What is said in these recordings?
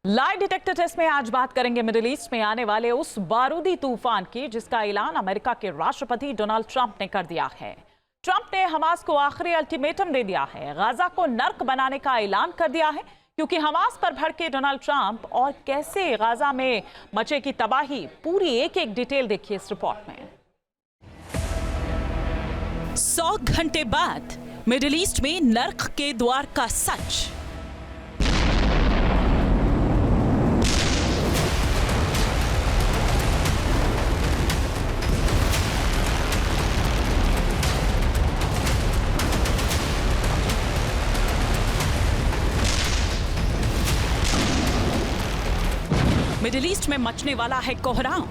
Lie detector test में आज बात करेंगे मिडिल ईस्ट में आने वाले उस बारूदी तूफान की जिसका ऐलान अमेरिका के राष्ट्रपति डोनाल्ड ट्रंप ने कर दिया है। ट्रंप ने हमास को आखिरी अल्टीमेटम दे दिया है, गाजा को नर्क बनाने का ऐलान कर दिया है, क्योंकि हमास पर भड़के डोनाल्ड ट्रंप और कैसे गाजा में मचे की तबाही, पूरी एक एक डिटेल देखिए इस रिपोर्ट में। 100 घंटे बाद मिडिल ईस्ट में नर्क के द्वार का सच। मिडिल ईस्ट में मचने वाला है कोहराम।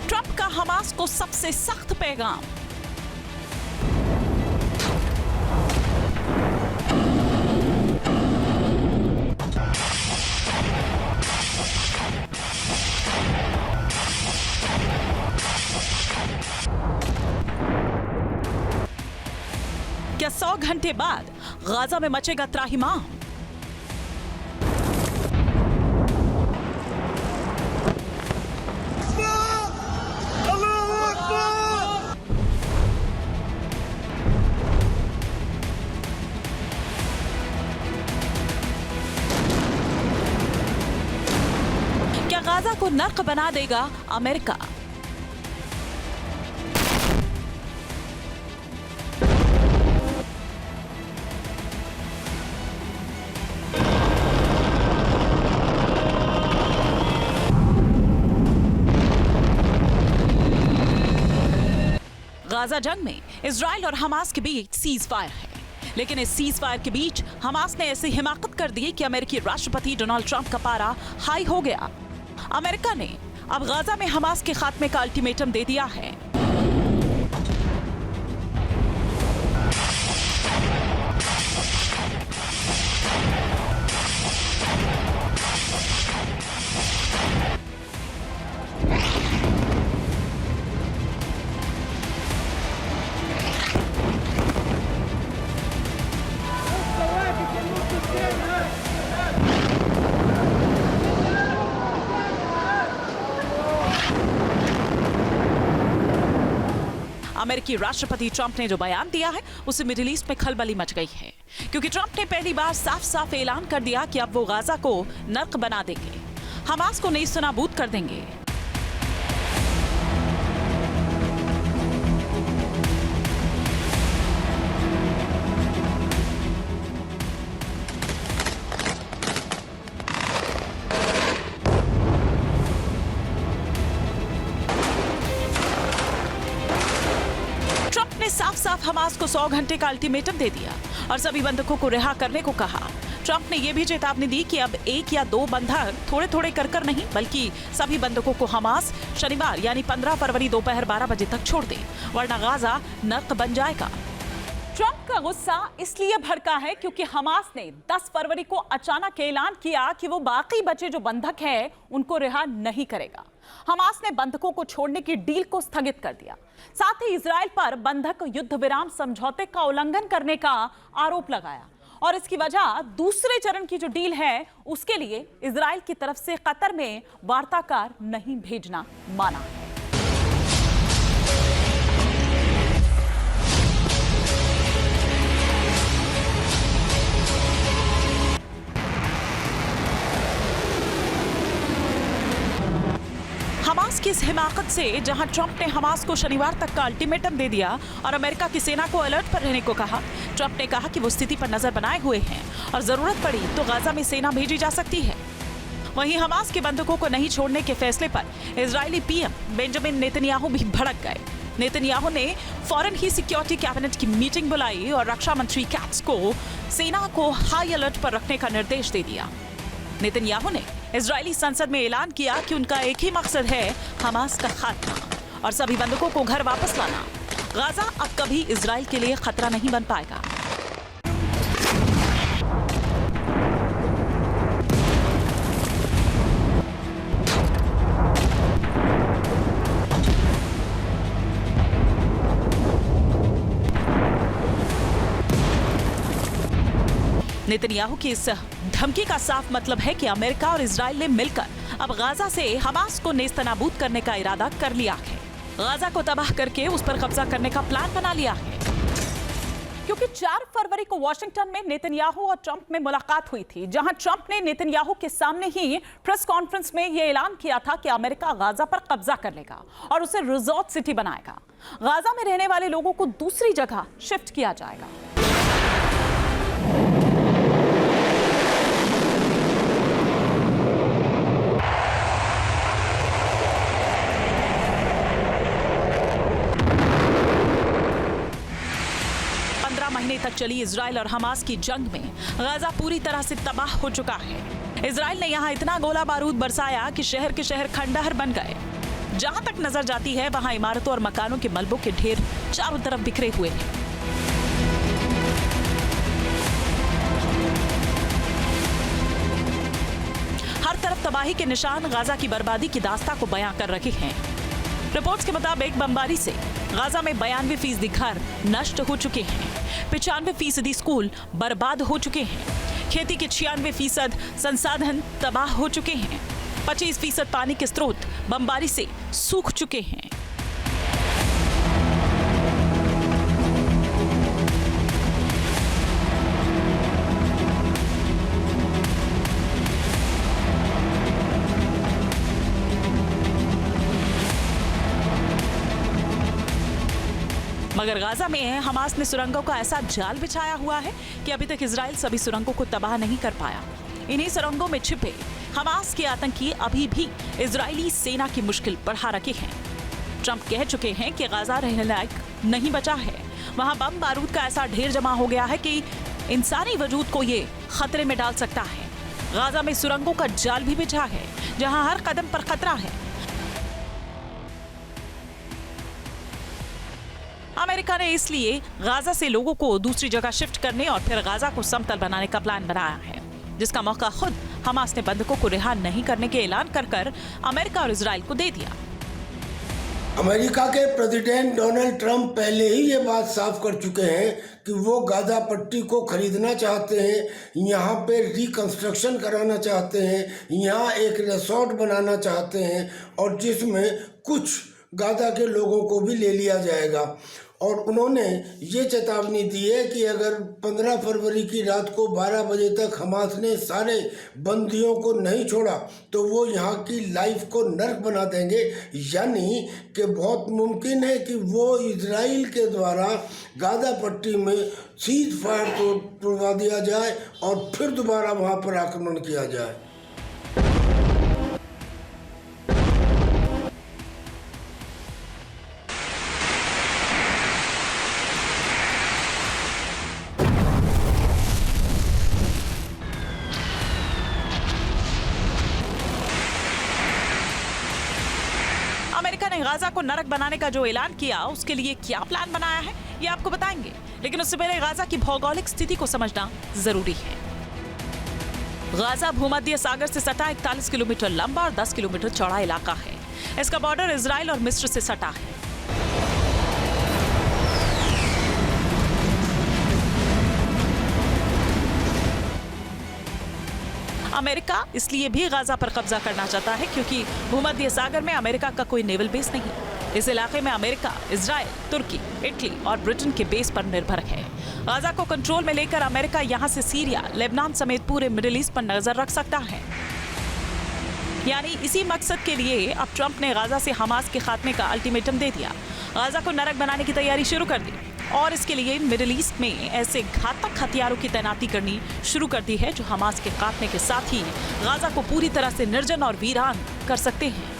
ट्रंप का हमास को सबसे सख्त पैगाम। क्या 100 घंटे बाद गाजा में मचेगा त्राहिमाम? क्या गाजा को नर्क बना देगा अमेरिका? गाजा जंग में इजराइल और हमास के बीच सीज फायर है, लेकिन इस सीज फायर के बीच हमास ने ऐसी हिमाकत कर दी कि अमेरिकी राष्ट्रपति डोनाल्ड ट्रंप का पारा हाई हो गया। अमेरिका ने अब गाजा में हमास के खात्मे का अल्टीमेटम दे दिया है। अमेरिकी राष्ट्रपति ट्रंप ने जो बयान दिया है उससे मिडिल ईस्ट में खलबली मच गई है, क्योंकि ट्रंप ने पहली बार साफ साफ ऐलान कर दिया कि अब वो गाजा को नर्क बना देंगे, हमास को नेस्तनाबूद कर देंगे। साफ साफ हमास को 100 घंटे का अल्टीमेटम दे दिया और सभी बंधकों को रिहा करने को कहा। ट्रंप ने यह भी चेतावनी दी कि अब एक या दो बंधक थोड़े थोड़े कर नहीं, बल्कि सभी बंधकों को हमास शनिवार यानी 15 फरवरी दोपहर 12 बजे तक छोड़ दे, वरना गाजा नर्क बन जाएगा। ट्रंप का गुस्सा इसलिए भड़का है क्योंकि हमास ने 10 फरवरी को अचानक ऐलान किया कि वो बाकी बचे जो बंधक हैं उनको रिहा नहीं करेगा। हमास ने बंधकों को छोड़ने की डील को स्थगित कर दिया, साथ ही इजराइल पर बंधक युद्ध विराम समझौते का उल्लंघन करने का आरोप लगाया और इसकी वजह दूसरे चरण की जो डील है उसके लिए इजराइल की तरफ से कतर में वार्ताकार नहीं भेजना माना है। हमास की इस हिमाकत से जहां ट्रंप ने हमास को शनिवार तक का अल्टीमेटम दे दिया और अमेरिका की सेना को अलर्ट पर रहने को कहा, ट्रंप ने कहा कि वो स्थिति पर नजर बनाए हुए हैं और जरूरत पड़ी तो गाजा में सेना भेजी जा सकती है। वहीं हमास के बंधकों को नहीं छोड़ने के फैसले पर इजरायली पीएम बेंजामिन नेतन्याहू भी भड़क गए। नेतन्याहू ने फौरन ही सिक्योरिटी कैबिनेट की मीटिंग बुलाई और रक्षा मंत्री कैट्स को सेना को हाई अलर्ट पर रखने का निर्देश दे दिया। नेतन्याहू ने इजरायली संसद में ऐलान किया कि उनका एक ही मकसद है, हमास का खात्मा और सभी बंधकों को घर वापस लाना। गाजा अब कभी इजराइल के लिए खतरा नहीं बन पाएगा। नेतन्याहू की इस धमकी का साफ मतलब है कि अमेरिका और इजराइल ने मिलकर अब गाजा से हमास को नेस्तनाबूद करने का इरादा कर लिया है। गाजा को तबाह करके उस पर कब्जा करने का प्लान बना लिया है। क्योंकि 4 फरवरी को वॉशिंगटन में नेतन्याहू और ट्रंप में मुलाकात हुई थी, जहां ट्रंप ने नेतन्याहू के सामने ही प्रेस कॉन्फ्रेंस में यह ऐलान किया था कि अमेरिका गाजा पर कब्जा कर लेगा और उसे रिजॉर्ट सिटी बनाएगा। गाजा में रहने वाले लोगों को दूसरी जगह शिफ्ट किया जाएगा। महीने तक चली इजराइल और हमास की जंग में गाजा पूरी तरह से तबाह हो चुका है। इजराइल ने यहां इतना गोला बारूद बरसाया कि शहर के शहर खंडहर बन गए। जहां तक नजर जाती है वहां इमारतों और मकानों के मलबों के ढेर चारों तरफ बिखरे हुए हैं। हर तरफ तबाही के निशान गाजा की बर्बादी की दास्तां को बयां कर रहे हैं। रिपोर्ट्स के मुताबिक बमबारी से गाजा में 92% घर नष्ट हो चुके हैं, 95% स्कूल बर्बाद हो चुके हैं, खेती के 96% संसाधन तबाह हो चुके हैं, 25% पानी के स्रोत बमबारी से सूख चुके हैं। मगर गाजा में हमास ने सुरंगों का ऐसा जाल बिछाया हुआ है कि अभी तक इजराइल सभी सुरंगों को तबाह नहीं कर पाया। इन्हीं सुरंगों में छिपे हमास के आतंकी अभी भी इजरायली सेना की मुश्किल बढ़ा रखे हैं। ट्रंप कह चुके हैं कि गाजा रहने लायक नहीं बचा है। वहां बम बारूद का ऐसा ढेर जमा हो गया है कि इंसानी वजूद को ये खतरे में डाल सकता है। गाजा में सुरंगों का जाल भी बिछा है, जहां हर कदम पर खतरा है। अमेरिका ने इसलिए गाजा से लोगों को दूसरी जगह शिफ्ट करने और फिर गाजा को समतल बनाने का प्लान बनाया है, जिसका मौका खुद हमास ने बंधकों को रिहा नहीं करने के ऐलान कर अमेरिका और इजराइल को दे दिया। अमेरिका के प्रेसिडेंट डोनाल्ड ट्रंप पहले ही ये बात साफ कर चुके हैं कि वो गाजा पट्टी को खरीदना चाहते हैं, यहाँ पे रिकंस्ट्रक्शन कराना चाहते हैं, यहाँ एक रिसोर्ट बनाना चाहते हैं और जिसमें कुछ गाजा के लोगों को भी ले लिया जाएगा। और उन्होंने ये चेतावनी दी है कि अगर 15 फरवरी की रात को 12 बजे तक हमास ने सारे बंदियों को नहीं छोड़ा तो वो यहाँ की लाइफ को नर्क बना देंगे। यानी कि बहुत मुमकिन है कि वो इजराइल के द्वारा गाजा पट्टी में सीज फायर तोड़वा दिया जाए और फिर दोबारा वहाँ पर आक्रमण किया जाए। अमेरिका ने गाजा को नरक बनाने का जो ऐलान किया, उसके लिए क्या प्लान बनाया है ये आपको बताएंगे, लेकिन उससे पहले गाजा की भौगोलिक स्थिति को समझना जरूरी है। गाजा भूमध्य सागर से सटा 41 किलोमीटर लंबा और 10 किलोमीटर चौड़ा इलाका है। इसका बॉर्डर इजराइल और मिस्र से सटा है। अमेरिका इसलिए भी गाजा पर कब्जा करना चाहता है क्योंकि भूमध्य सागर में अमेरिका का कोई नेवल बेस नहीं। इस इलाके में अमेरिका, इजराइल, तुर्की, इटली और ब्रिटेन के बेस पर निर्भर है। गाजा को कंट्रोल में लेकर अमेरिका यहां से सीरिया, लेबनान समेत पूरे मिडिल ईस्ट पर नजर रख सकता है। यानी इसी मकसद के लिए अब ट्रंप ने गाजा से हमास के खात्मे का अल्टीमेटम दे दिया, गाजा को नरक बनाने की तैयारी शुरू कर दी और इसके लिए मिडिल ईस्ट में ऐसे घातक हथियारों की तैनाती करनी शुरू कर दी है जो हमास के खात्मे के साथ ही गाजा को पूरी तरह से निर्जन और वीरान कर सकते हैं।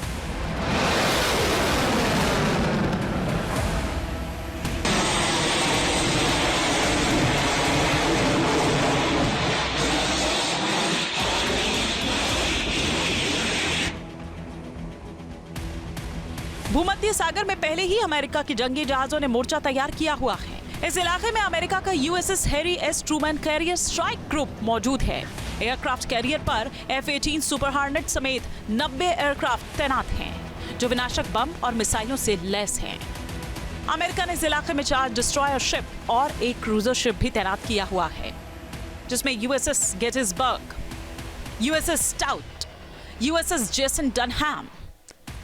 भूमध्य सागर में पहले ही अमेरिका की जंगी जहाजों ने मोर्चा तैयार किया हुआ है। इस इलाके में अमेरिका का USS Harry S Trueman carrier strike group मौजूद है। एयरक्राफ्ट कैरियर पर F-18 सुपर हार्नेट समेत 90 एयरक्राफ्ट तैनात हैं, जो विनाशक बम और मिसाइलों से लैस हैं। अमेरिका ने इस इलाके में 4 डिस्ट्रॉयर शिप और एक क्रूजर शिप भी तैनात किया हुआ है। जिसमें USS Gettysburg, USS Stout, USS Jason Dunham,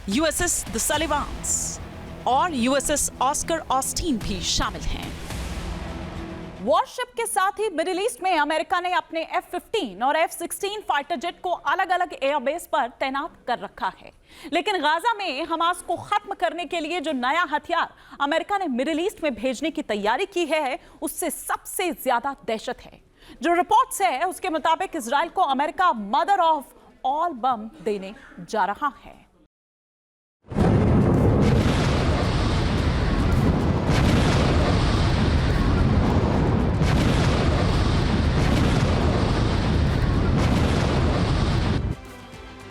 USS the Sullivans और यूएसएस ऑस्कर ऑस्टिन भी शामिल हैं। वॉरशिप के साथ ही मिडिल ईस्ट में अमेरिका ने अपने F-15 और F-16 फाइटर जेट को अलग-अलग एयरबेस पर तैनात कर रखा है। लेकिन गाजा में हमास को खत्म करने के लिए जो नया हथियार अमेरिका ने मिडिल ईस्ट में भेजने की तैयारी की है, उससे सबसे ज्यादा दहशत है। जो रिपोर्ट्स है उसके मुताबिक इजराइल को अमेरिका मदर ऑफ ऑल बम देने जा रहा है।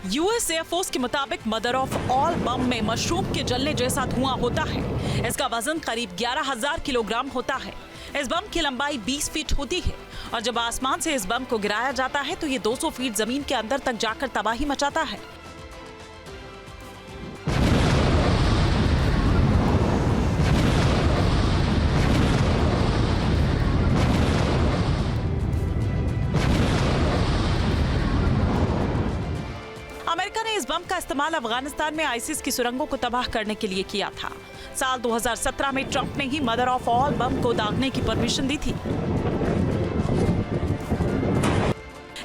यूएस एयरफोर्स के मुताबिक मदर ऑफ ऑल बम में मशरूम के जलने जैसा धुआं होता है। इसका वजन करीब 11,000 किलोग्राम होता है। इस बम की लंबाई 20 फीट होती है और जब आसमान से इस बम को गिराया जाता है तो ये 200 फीट जमीन के अंदर तक जाकर तबाही मचाता है। अमेरिका ने इस बम का इस्तेमाल अफगानिस्तान में आईसिस की सुरंगों को तबाह करने के लिए किया था। साल 2017 में ट्रंप ने ही मदर ऑफ ऑल बम को दागने की परमिशन दी थी।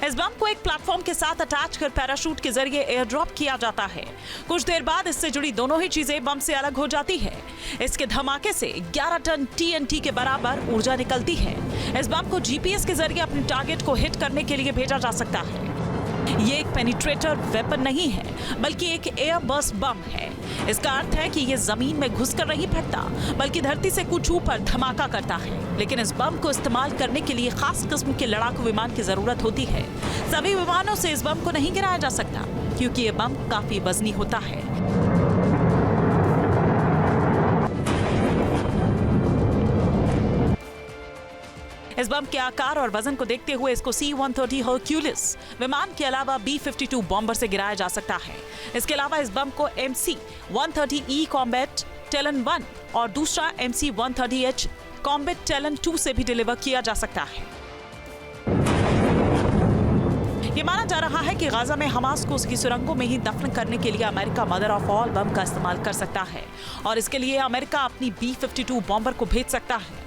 इस बम को एक प्लेटफॉर्म के साथ अटैच कर पैराशूट के जरिए एयर ड्रॉप किया जाता है। कुछ देर बाद इससे जुड़ी दोनों ही चीजें बम से अलग हो जाती है। इसके धमाके से 11 टन TNT के बराबर ऊर्जा निकलती है। इस बम को GPS के जरिए अपने टारगेट को हिट करने के लिए भेजा जा सकता है। ये एक पेनिट्रेटर वेपन नहीं है, बल्कि एक एयर बर्स्ट बम है। इसका अर्थ है कि ये जमीन में घुसकर नहीं फटता, बल्कि धरती से कुछ ऊपर धमाका करता है। लेकिन इस बम को इस्तेमाल करने के लिए खास किस्म के लड़ाकू विमान की जरूरत होती है। सभी विमानों से इस बम को नहीं गिराया जा सकता, क्योंकि ये बम काफी वजनी होता है। इस बम के आकार और वजन को देखते हुए इसको C-130 हरक्यूलिस विमान के अलावा B-52 बॉम्बर से गिराया जा सकता है। इसके अलावा इस बम को MC-130E कॉम्बैट टैलन 1 और दूसरा MC-130H कॉम्बैट टैलन 2 से भी डिलीवर किया जा सकता है। ये माना जा रहा है कि गाजा में हमास को उसकी सुरंगों में ही दफन करने के लिए अमेरिका मदर ऑफ ऑल बम का इस्तेमाल कर सकता है और इसके लिए अमेरिका अपनी B-52 बॉम्बर को भेज सकता है।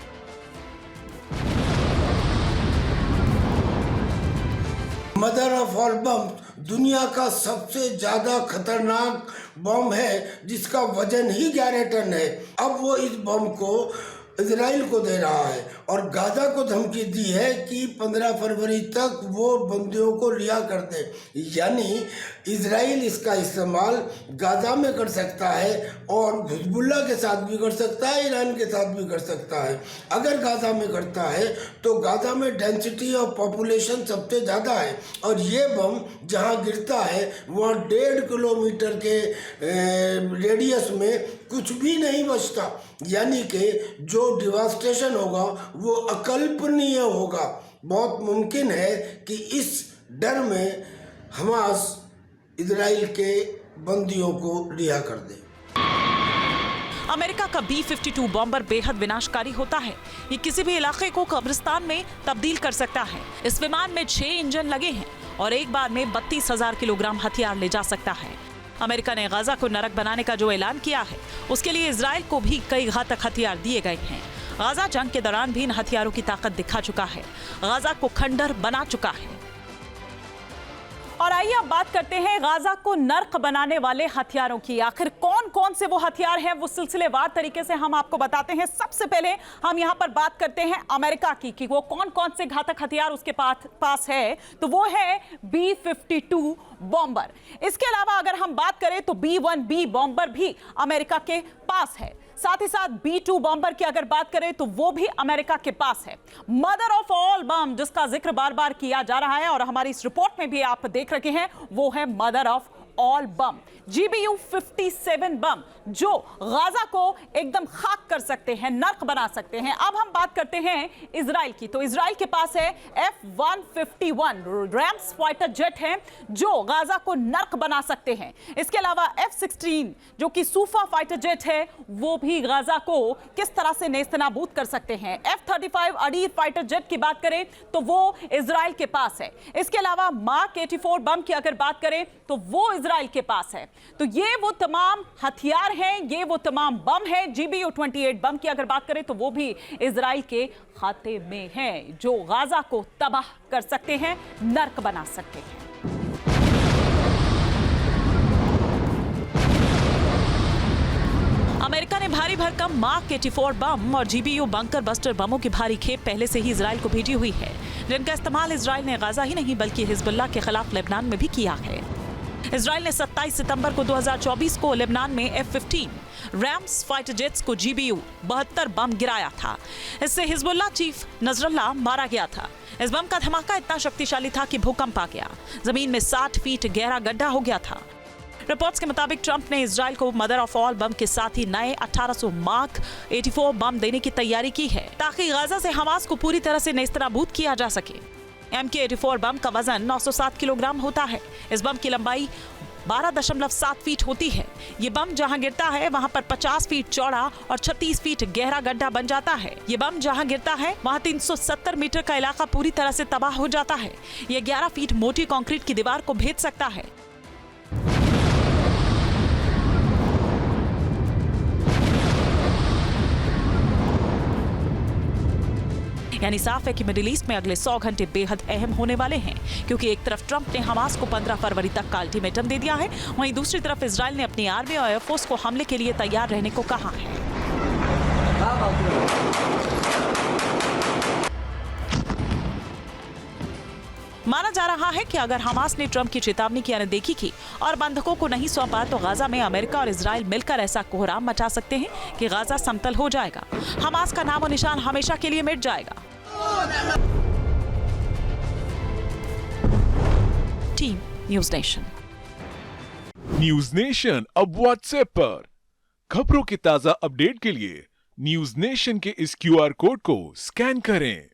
मदर ऑफ ऑल बम दुनिया का सबसे ज्यादा खतरनाक बम है, जिसका वजन ही 11 टन है। अब वो इस बम को इजराइल को दे रहा है और गाजा को धमकी दी है कि 15 फरवरी तक वो बंदियों को रिहा कर दे। यानी इजराइल इसका इस्तेमाल गाजा में कर सकता है और हिजबुल्लाह के साथ भी कर सकता है, ईरान के साथ भी कर सकता है। अगर गाजा में करता है तो गाजा में डेंसिटी ऑफ पॉपुलेशन सबसे ज़्यादा है और ये बम जहाँ गिरता है वहाँ 1.5 किलोमीटर के रेडियस में कुछ भी नहीं बचता। यानी कि जो डिवास्टेशन होगा वो अकल्पनीय होगा। बहुत मुमकिन है कि इस डर में हमास इजराइल के बंदियों को रिहा कर दे। अमेरिका का B-52 बॉम्बर बेहद विनाशकारी होता है। ये किसी भी इलाके को कब्रिस्तान में तब्दील कर सकता है। इस विमान में 6 इंजन लगे हैं और एक बार में 32,000 किलोग्राम हथियार ले जा सकता है। अमेरिका ने गाजा को नरक बनाने का जो ऐलान किया है, उसके लिए इजराइल को भी कई घातक हथियार दिए गए हैं। गाजा जंग के दौरान भी इन हथियारों की ताकत दिखा चुका है, गाजा को खंडर बना चुका है। और आइए अब बात करते हैं गाजा को नर्क बनाने वाले हथियारों की। आखिर कौन कौन से वो हथियार हैं, वो सिलसिलेवार तरीके से हम आपको बताते हैं। सबसे पहले हम यहाँ पर बात करते हैं अमेरिका की कि वो कौन कौन से घातक हथियार उसके पास है। तो वो है B-52 बॉम्बर। इसके अलावा अगर हम बात करें तो B-1B बॉम्बर भी अमेरिका के पास है। साथ ही साथ B-2 बॉम्बर की अगर बात करें तो वो भी अमेरिका के पास है। मदर ऑफ ऑल बम जिसका जिक्र बार बार किया जा रहा है और हमारी इस रिपोर्ट में भी आप देख रहे हैं, वो है mother of all bomb, GBU 57 बम, जो गाजा को एकदम खाक कर सकते हैं, नर्क बना सकते हैं। अब हम बात करते हैं इजराइल की। तो इजराइल के पास है F-151 रैम्स फाइटर जेट हैं जो गाजा को नर्क बना सकते हैं। इसके अलावा F-16 जो कि सूफा फाइटर जेट है, वो भी गाजा को किस तरह से नेस्तनाबूद कर सकते हैं। F-35 अडीर फाइटर जेट की बात करें तो वो इजराइल के पास है। इसके अलावा मार्क 84 बम की अगर बात करें तो वो इजराइल के पास है। तो ये वो तमाम हथियार हैं, ये वो तमाम बम हैं। GBU 28 बम की अगर बात करें तो वो भी इजराइल के खाते में हैं, जो गाजा को तबाह कर सकते हैं, नर्क बना सकते हैं। अमेरिका ने भारी भरकम मार्क 84 बम और GBU बंकर बस्टर बमों की भारी खेप पहले से ही इजराइल को भेजी हुई है, जिनका इस्तेमाल इजराइल ने गाजा ही नहीं बल्कि हिजबुल्लाह के खिलाफ लेबनान में भी किया है। इजराइल ने 27 सितंबर को 2024 को लेबनान में F-15 रैम्स फाइटर जेट्स को GBU 72 बम गिराया था। इससे हिजबुल्लाह चीफ नजरल्लाह मारा गया था। इस बम का धमाका इतना शक्तिशाली था कि भूकंप आ गया, जमीन में 60 फीट गहरा गड्ढा हो गया था। रिपोर्ट्स के मुताबिक ट्रंप ने इजराइल को मदर ऑफ ऑल बम के साथ ही नए 1800 मार्क 84 बम देने की तैयारी की है, ताकि गाजा से हमास को पूरी तरह से नेस्तनाबूद किया जा सके। MK-84 बम का वजन 907 किलोग्राम होता है। इस बम की लंबाई 12.7 फीट होती है। ये बम जहां गिरता है वहां पर 50 फीट चौड़ा और 36 फीट गहरा गड्ढा बन जाता है। ये बम जहां गिरता है वहां 370 मीटर का इलाका पूरी तरह से तबाह हो जाता है। ये 11 फीट मोटी कंक्रीट की दीवार को भेद सकता है। यानी साफ है कि मिडिल ईस्ट में अगले 100 घंटे बेहद अहम होने वाले हैं, क्योंकि एक तरफ ट्रंप ने हमास को 15 फरवरी तक का अल्टीमेटम दे दिया है, वहीं दूसरी तरफ इजराइल ने अपनी आर्मी और एयरफोर्स को हमले के लिए तैयार रहने को कहा है। माना जा रहा है कि अगर हमास ने ट्रंप की चेतावनी की अनदेखी की और बंधकों को नहीं सौंपा तो गाजा में अमेरिका और इजराइल मिलकर ऐसा कोहराम मचा सकते हैं कि गाजा समतल हो जाएगा। हमास का नामो निशान हमेशा के लिए मिट जाएगा। Team news nation. News nation अब व्हाट्सएप पर खबरों के ताजा अपडेट के लिए न्यूज़ नेशन के इस QR कोड को स्कैन करें।